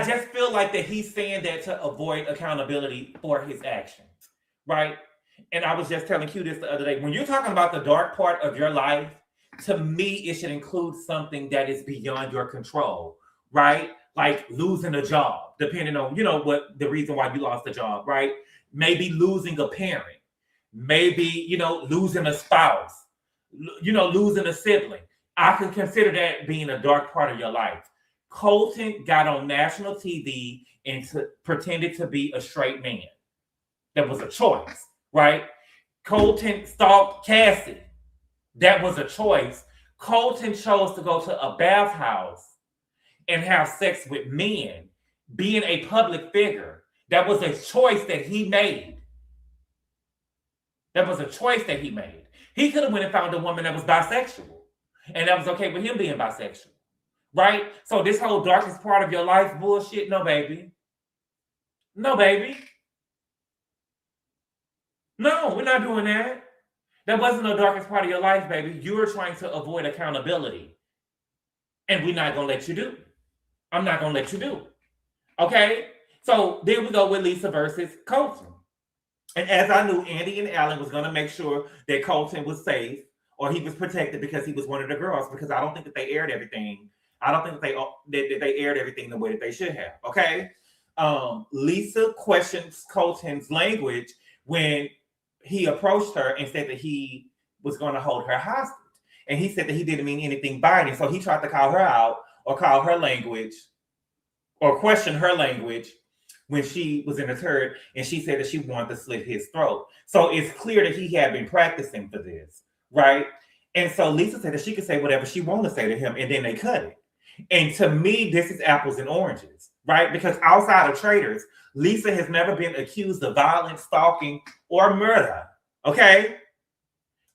Speaker 1: just feel like that he's saying that to avoid accountability for his actions. Right? And I was just telling Q this the other day. When you're talking about the dark part of your life, to me, it should include something that is beyond your control. Right? Like losing a job, depending on, what the reason why you lost the job, right? Maybe losing a parent, maybe, losing a spouse, losing a sibling. I can consider that being a dark part of your life. Colton got on national TV and pretended to be a straight man. That was a choice, right? Colton stalked Cassie. That was a choice. Colton chose to go to a bathhouse and have sex with men, being a public figure. That was a choice that he made. That was a choice that he made. He could have went and found a woman that was bisexual, and that was okay with him being bisexual, right? So this whole darkest part of your life bullshit, no, baby. No, baby. No, we're not doing that. That wasn't the darkest part of your life, baby. You were trying to avoid accountability, and we're not going to let you do. I'm not going to let you do. Okay? So there we go with Lisa versus Colton. And as I knew, Andy and Alan was going to make sure that Colton was safe or he was protected because he was one of the girls, because I don't think that they aired everything. I don't think that they aired everything the way that they should have. Okay? Lisa questions Colton's language when he approached her and said that he was going to hold her hostage. And he said that he didn't mean anything by it. So he tried to call her out or call her language or question her language when she was in the turret, and she said that she wanted to slit his throat. So it's clear that he had been practicing for this, right? And so Lisa said that she could say whatever she wanted to say to him, and then they cut it. And to me, this is apples and oranges, right? Because outside of Traitors, Lisa has never been accused of violence, stalking, or murder, okay?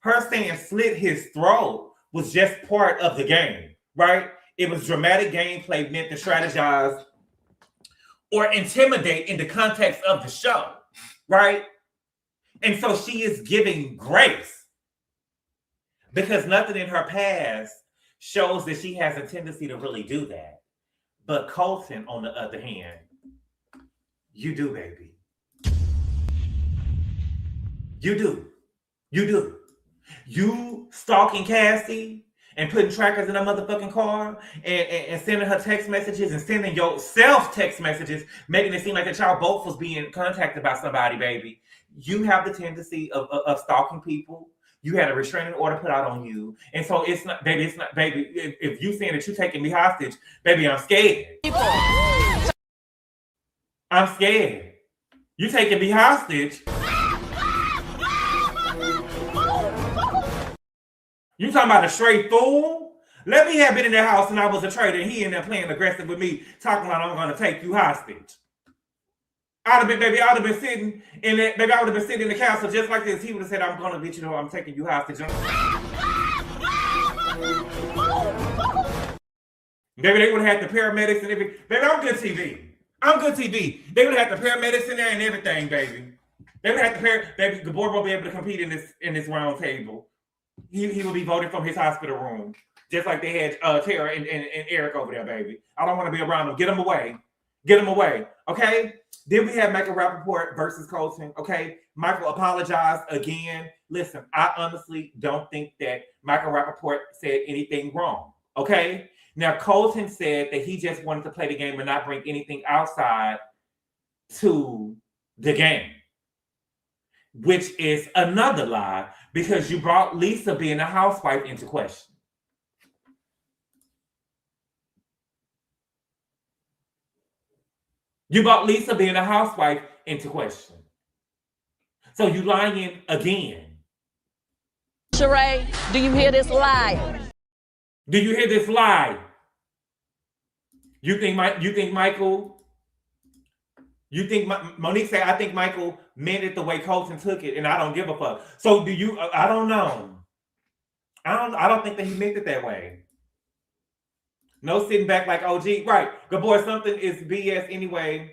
Speaker 1: Her saying slit his throat was just part of the game, right? It was dramatic gameplay meant to strategize or intimidate in the context of the show, right? And so she is giving grace because nothing in her past shows that she has a tendency to really do that. But Colton, on the other hand, you do, baby. You do. You do. You stalking Cassie and putting trackers in her motherfucking car and sending her text messages and sending yourself text messages, making it seem like that y'all both was being contacted by somebody, baby. You have the tendency of stalking people. You had a restraining order put out on you. And so it's not, baby, if you saying that you're taking me hostage, baby, I'm scared. I'm scared. You taking me hostage. You talking about a straight fool? Let me have been in their house and I was a traitor and he in there playing aggressive with me, talking about I'm going to take you hostage. I would have been sitting in that, baby, I would have been sitting in the castle just like this. He would have said, I'm going to get you, I'm taking you hostage. Baby, they would have had the paramedics and everything. Baby, I'm good TV. I'm good TV. They would have had the paramedics in there and everything, baby. They would have baby, the board won't be able to compete in this round table. He will be voted from his hospital room, just like they had Tara and Eric over there, baby. I don't want to be around them. Get them away. Get them away. Okay? Then we have Michael Rappaport versus Colton. Okay? Michael apologized again. Listen, I honestly don't think that Michael Rappaport said anything wrong. Okay? Now, Colton said that he just wanted to play the game and not bring anything outside to the game, which is another lie because you brought Lisa being a housewife into question. You brought Lisa being a housewife into question. So you lying again.
Speaker 6: Sheree, do you hear this lie?
Speaker 1: Do you hear this lie? You think Michael? You think Monique said, I think Michael meant it the way Colton took it, and I don't give a fuck. So do you? I don't know. I don't think that he meant it that way. No sitting back like OG. Right. Good boy, something is BS anyway.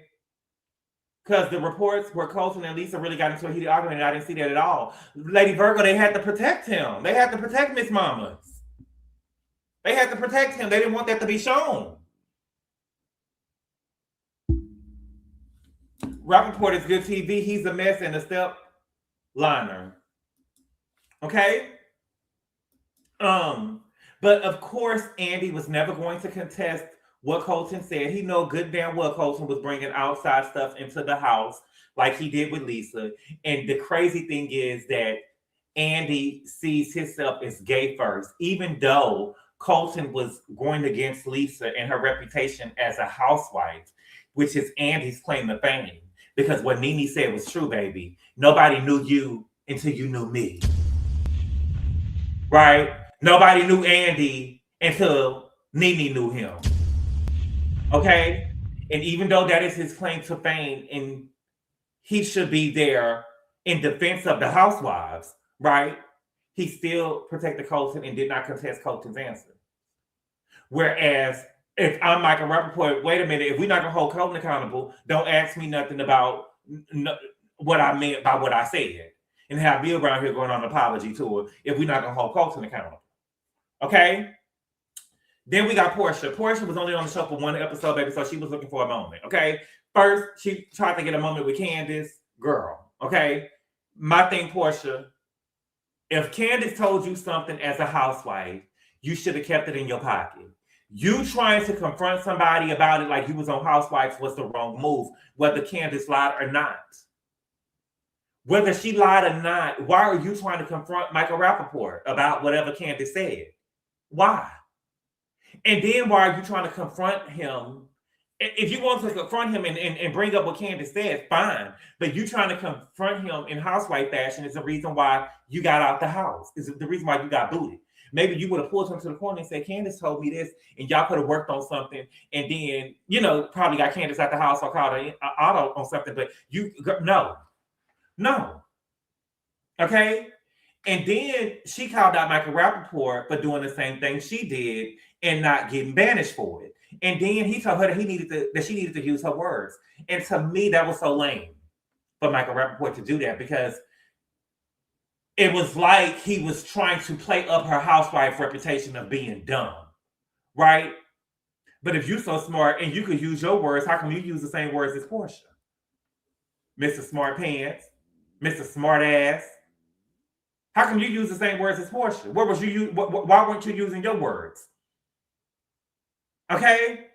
Speaker 1: Because the reports where Colton and Lisa really got into a heated argument, and I didn't see that at all. Lady Virgo, they had to protect him. They had to protect Miss Mamas. They had to protect him. They didn't want that to be shown. Rappaport is good TV. He's a mess and a step liner. Okay? But of course, Andy was never going to contest what Colton said. He know good damn well Colton was bringing outside stuff into the house like he did with Lisa. And the crazy thing is that Andy sees himself as gay first, even though Colton was going against Lisa and her reputation as a housewife, which is Andy's claim to fame. Because what Nene said was true, baby. Nobody knew you until you knew me. Right? Nobody knew Andy until Nene knew him. Okay? And even though that is his claim to fame, and he should be there in defense of the housewives, right? He still protected Colton and did not contest Colton's answer. Whereas if I'm Michael Rappaport, wait a minute, if we're not going to hold Colton accountable, don't ask me nothing about what I meant by what I said. And have me around here going on an apology tour if we're not going to hold Colton accountable. Okay? Then we got Portia. Portia was only on the show for one episode, baby, so she was looking for a moment. Okay? First, she tried to get a moment with Candace. Girl. Okay? My thing, Portia, if Candace told you something as a housewife, you should have kept it in your pocket. You trying to confront somebody about it like you was on Housewives was the wrong move, whether Candace lied or not. Whether she lied or not, why are you trying to confront Michael Rappaport about whatever Candace said? Why? And then why are you trying to confront him? If you want to confront him and bring up what Candace said, fine. But you trying to confront him in housewife fashion is the reason why you got out the house. Is the reason why you got booted. Maybe you would have pulled him to the corner and said, Candace told me this, and y'all could have worked on something, and then, probably got Candace out the house or called an auto on something, but no. Okay? And then she called out Michael Rappaport for doing the same thing she did and not getting banished for it. And then he told her that she needed to use her words. And to me, that was so lame for Michael Rappaport to do that, because it was like he was trying to play up her housewife reputation of being dumb, right? But if you're so smart and you could use your words, how come you use the same words as Portia? Mr. Smart Pants, Mr. Smart Ass. How come you use the same words as Portia? Why weren't you using your words? Okay?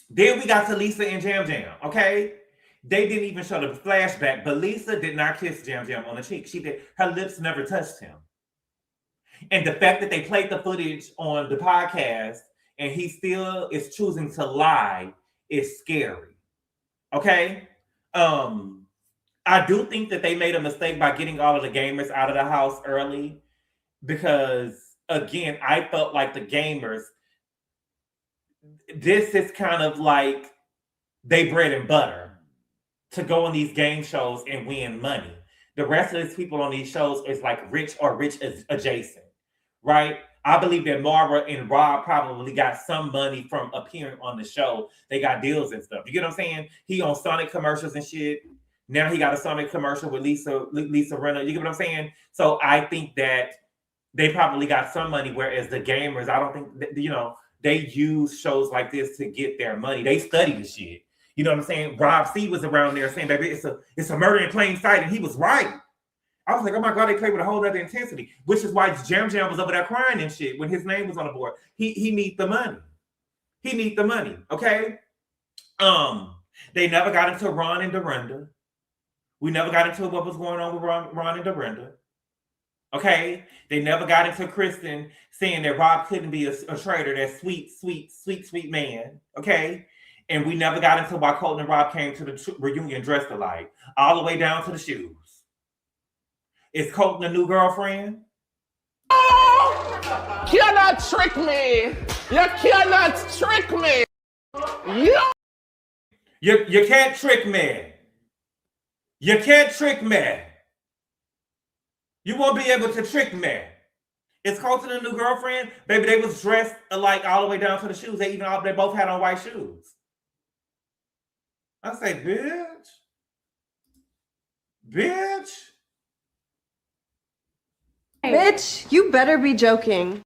Speaker 1: Then we got to Lisa and Jam Jam, okay? They didn't even show the flashback, but Lisa did not kiss Jam Jam on the cheek. She did. Her lips never touched him. And the fact that they played the footage on the podcast and he still is choosing to lie is scary. Okay? I do think that they made a mistake by getting all of the gamers out of the house early, because, again, I felt like the gamers, this is kind of like they bread and butter to go on these game shows and win money. The rest of these people on these shows is like rich or rich adjacent, right? I believe that Maura and Rob probably got some money from appearing on the show. They got deals and stuff. You get what I'm saying? He on Sonic commercials and shit. Now he got a Sonic commercial with Lisa Rinna. You get what I'm saying? So I think that they probably got some money, whereas the gamers, I don't think that, they use shows like this to get their money. They study the shit. You know what I'm saying? Rob C was around there saying, baby, it's a murder in plain sight, and he was right. I was like, oh my God, they played with a whole other intensity, which is why Jam Jam was over there crying and shit when his name was on the board. He need the money. He need the money, okay? They never got into Ron and Dorinda. We never got into what was going on with Ron and Dorinda. Okay? They never got into Kristen saying that Rob couldn't be a traitor, that sweet man. Okay? And we never got into why Colton and Rob came to the reunion dressed alike, all the way down to the shoes. Is Colton a new girlfriend?
Speaker 7: Oh, cannot trick me. You cannot trick me.
Speaker 1: You can't trick me. You can't trick me. You won't be able to trick me. Is Colton a new girlfriend? Baby, they was dressed alike all the way down to the shoes. They both had on white shoes. I say, bitch.
Speaker 3: Bitch, you better be joking.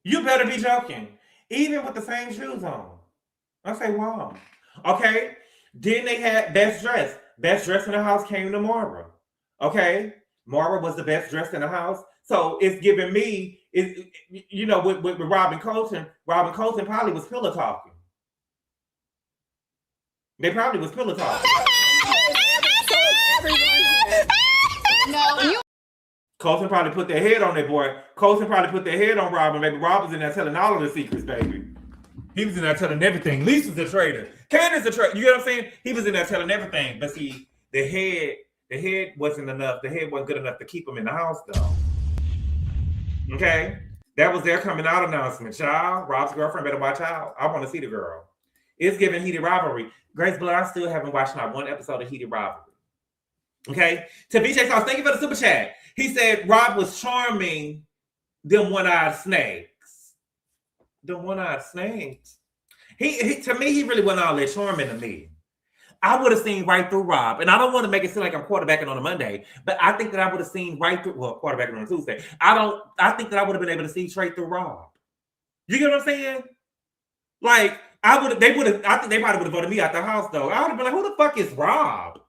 Speaker 1: You better be joking. Even with the same shoes on. I say, wow. Okay. Then they had best dress. Best dress in the house came to Maura. Okay. Maura was the best dressed in the house. So it's giving me, with Robin Colton probably was pillow talking. They probably was pillow talking. Colson probably put their head on that boy. Colson probably put their head on Rob, and maybe Rob was in there telling all of the secrets, baby. He was in there telling everything. Lisa's a traitor. Candace's a traitor. You get what I'm saying? He was in there telling everything. But see, the head wasn't enough. The head wasn't good enough to keep him in the house, though. Okay? That was their coming out announcement. Child, Rob's girlfriend better watch out. I want to see the girl. It's giving heated rivalry. Grace Blood, I still haven't watched not one episode of heated rivalry. Okay? To BJ Sauce, thank you for the super chat. He said Rob was charming them one-eyed snakes. Them one-eyed snakes. He to me, he really wasn't all that charming to me. I would have seen right through Rob. And I don't want to make it seem like I'm quarterbacking on a Monday, but I think that I would have seen right through, well, quarterbacking on a Tuesday. I think that I would have been able to see straight through Rob. You get what I'm saying? Like, I think they probably would have voted me out the house, though. I would have been like, who the fuck is Rob?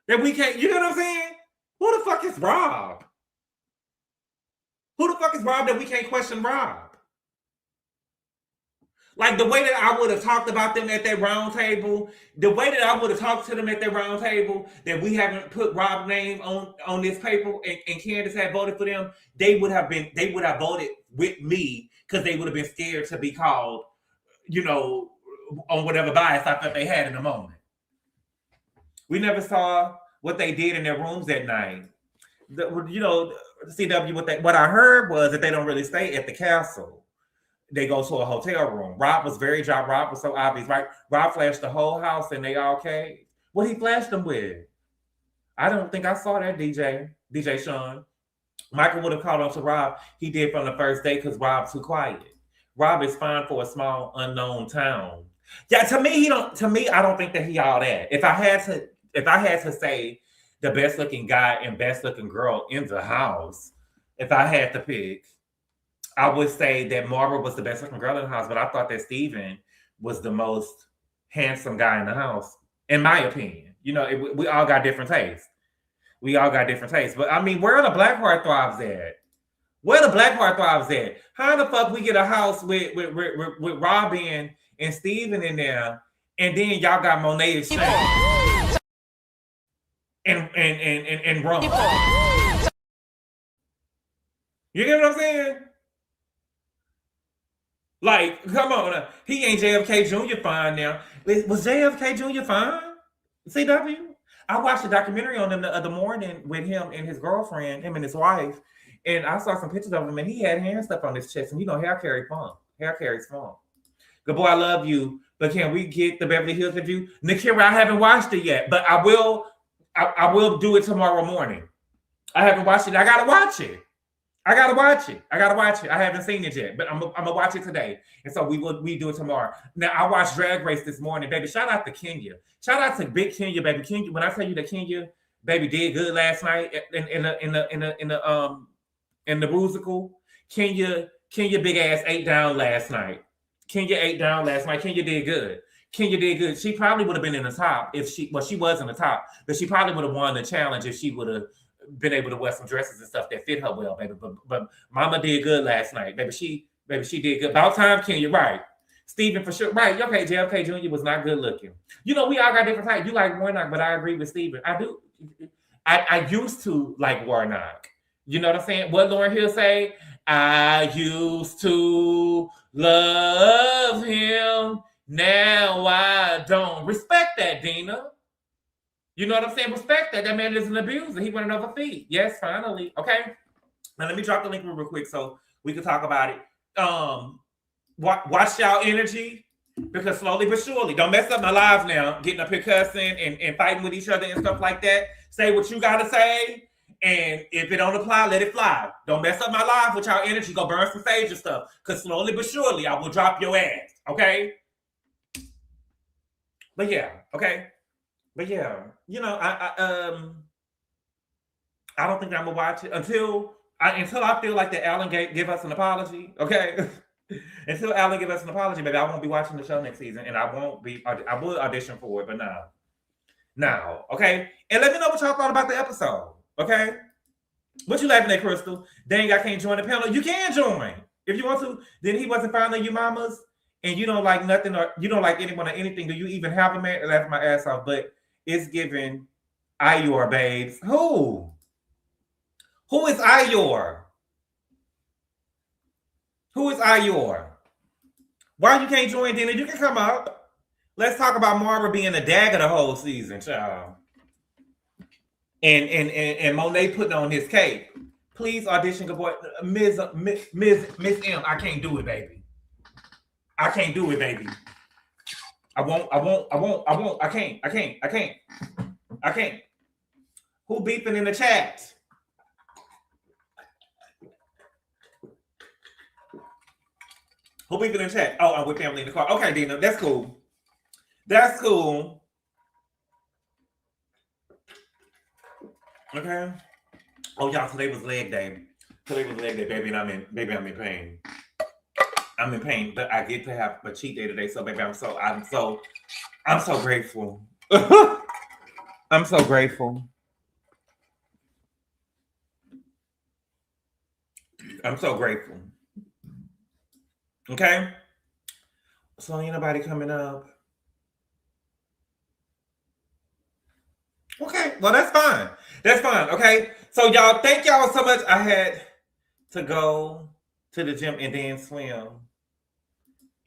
Speaker 1: That we can't, you know what I'm saying? Who the fuck is Rob? Who the fuck is Rob that we can't question Rob? Like the way that I would have talked about them at that round table, the way that I would have talked to them at that round table, that we haven't put Rob's name on this paper and Candace had voted for them, they would have voted with me because they would have been scared to be called, you know, on whatever bias I thought they had in the moment. We never saw what they did in their rooms that night. CW, what I heard was that they don't really stay at the castle. They go to a hotel room. Rob was very dry. Rob was so obvious, right? Rob flashed the whole house and they all came. What he flashed them with? I don't think I saw that, DJ Sean. Michael would have called on to Rob. He did from the first day because Rob's too quiet. Rob is fine for a small unknown town. Yeah, to me, I don't think that he all that. If I had to say the best looking guy and best looking girl in the house, if I had to pick, I would say that Maura was the best looking girl in the house, but I thought that Steven was the most handsome guy in the house, in my opinion. You know, we all got different tastes. But I mean, where are the black heartthrobs at? Where the black heartthrobs at? How the fuck we get a house with Robin and Steven in there, and then y'all got Monet and Ron? You get what I'm saying? Like, come on. He ain't JFK Jr. fine now. Was JFK Jr. fine? CW? I watched a documentary on him the other morning with him and his girlfriend, him and his wife, and I saw some pictures of him, and he had hand stuff on his chest, and you know, hair carries fun. Hair carries fun. Good boy, I love you, but can we get the Beverly Hills review? Nikira, I haven't watched it yet, but I will do it tomorrow morning. I haven't watched it. I gotta watch it. I haven't seen it yet, but I'm gonna watch it today. And so we do it tomorrow. Now I watched Drag Race this morning, baby. Shout out to Kenya. Shout out to Big Kenya, baby. Kenya, when I tell you that Kenya, baby, did good last night in the musical. Kenya big ass ate down last night. Kenya did good. She probably would have been in the top if she was in the top, but she probably would have won the challenge if she would have been able to wear some dresses and stuff that fit her well, baby. But Mama did good last night, baby. She did good. About time, Kenya, right? Steven for sure, right? Okay, JFK Jr. was not good looking. You know, we all got different types. You like Warnock, but I agree with Steven. I do. I used to like Warnock. You know what I'm saying? What Lauryn Hill say? I used to love him. Now I don't. Respect that, Dina. You know what I'm saying? Respect that. That man is an abuser. He went over feet. Yes, finally. Okay. Now let me drop the link real quick so we can talk about it. Watch y'all energy, because slowly but surely, don't mess up my lives now, getting up here cussing and fighting with each other and stuff like that. Say what you gotta say, and if it don't apply, let it fly. Don't mess up my life with y'all energy. Go burn some sage and stuff, because slowly but surely I will drop your ass. Okay. But yeah, okay. But yeah, you know, I don't think I'm gonna watch it until I feel like that Alan give us an apology. Okay. Until Alan give us an apology, baby, I won't be watching the show next season, and I will audition for it, but now, okay? And let me know what y'all thought about the episode, okay? What you laughing at, Crystal? Dang, I can't join the panel. You can join if you want to. Then he wasn't finding you mamas, and you don't like nothing, or you don't like anyone or anything. Do you even have a man? Laugh my ass off, but it's given IUR babes. Who is Ayor? Who is Ayor? Why you can't join dinner? You can come up. Let's talk about Maura being a dagger the whole season, child. And Monet putting on his cape. Please audition, good boy. Miss M, I can't do it, baby. I can't do it, baby. I can't. Who beeping in the chat? Who beeping in the chat? Oh, I'm with family in the car. Okay, Dina, that's cool. That's cool. Okay. Oh, y'all, today was leg day. Today was leg day, baby, and I'm in pain. I'm in pain, but I get to have a cheat day today, so baby, I'm so grateful. I'm so grateful. I'm so grateful. Okay? So ain't nobody coming up. Okay, well, that's fine. That's fine, okay? So y'all, thank y'all so much. I had to go to the gym and then swim.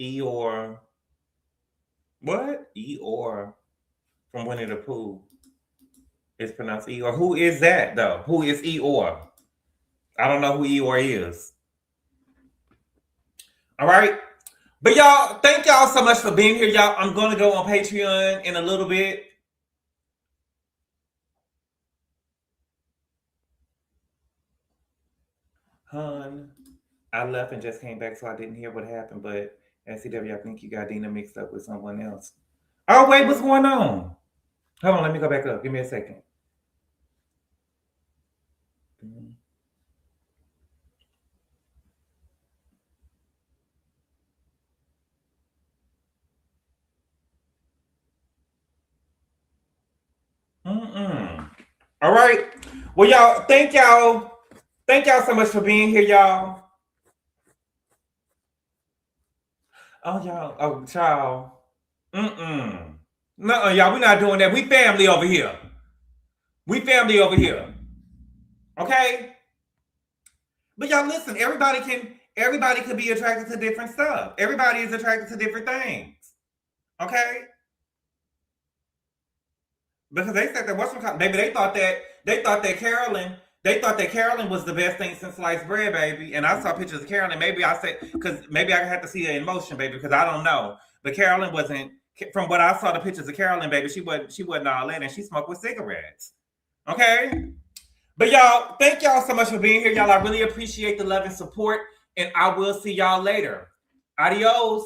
Speaker 1: Eeyore. What? Eeyore from Winnie the Pooh. It's pronounced Eeyore. Who is that, though? Who is Eeyore? I don't know who Eeyore is. All right? But y'all, thank y'all so much for being here, y'all. I'm going to go on Patreon in a little bit. Hun, I left and just came back, so I didn't hear what happened. But SCW, I think you got Dina mixed up with someone else. Oh, wait, what's going on? Hold on, let me go back up. Give me a second. All right. Well, y'all, thank y'all. Thank y'all so much for being here, y'all. Oh, y'all. Oh, child. No, y'all, we're not doing that. We family over here. We family over here. Okay? But y'all, listen, everybody can be attracted to different stuff. Everybody is attracted to different things. Okay? Because they said that baby, they thought that Carolyn was the best thing since sliced bread, baby. And I saw pictures of Carolyn. Maybe I said, because maybe I had to see her in motion, baby, because I don't know. But Carolyn wasn't, from what I saw the pictures of Carolyn, baby, she wasn't all that, and she smoked with cigarettes. Okay? But y'all, thank y'all so much for being here, y'all. I really appreciate the love and support, and I will see y'all later. Adios.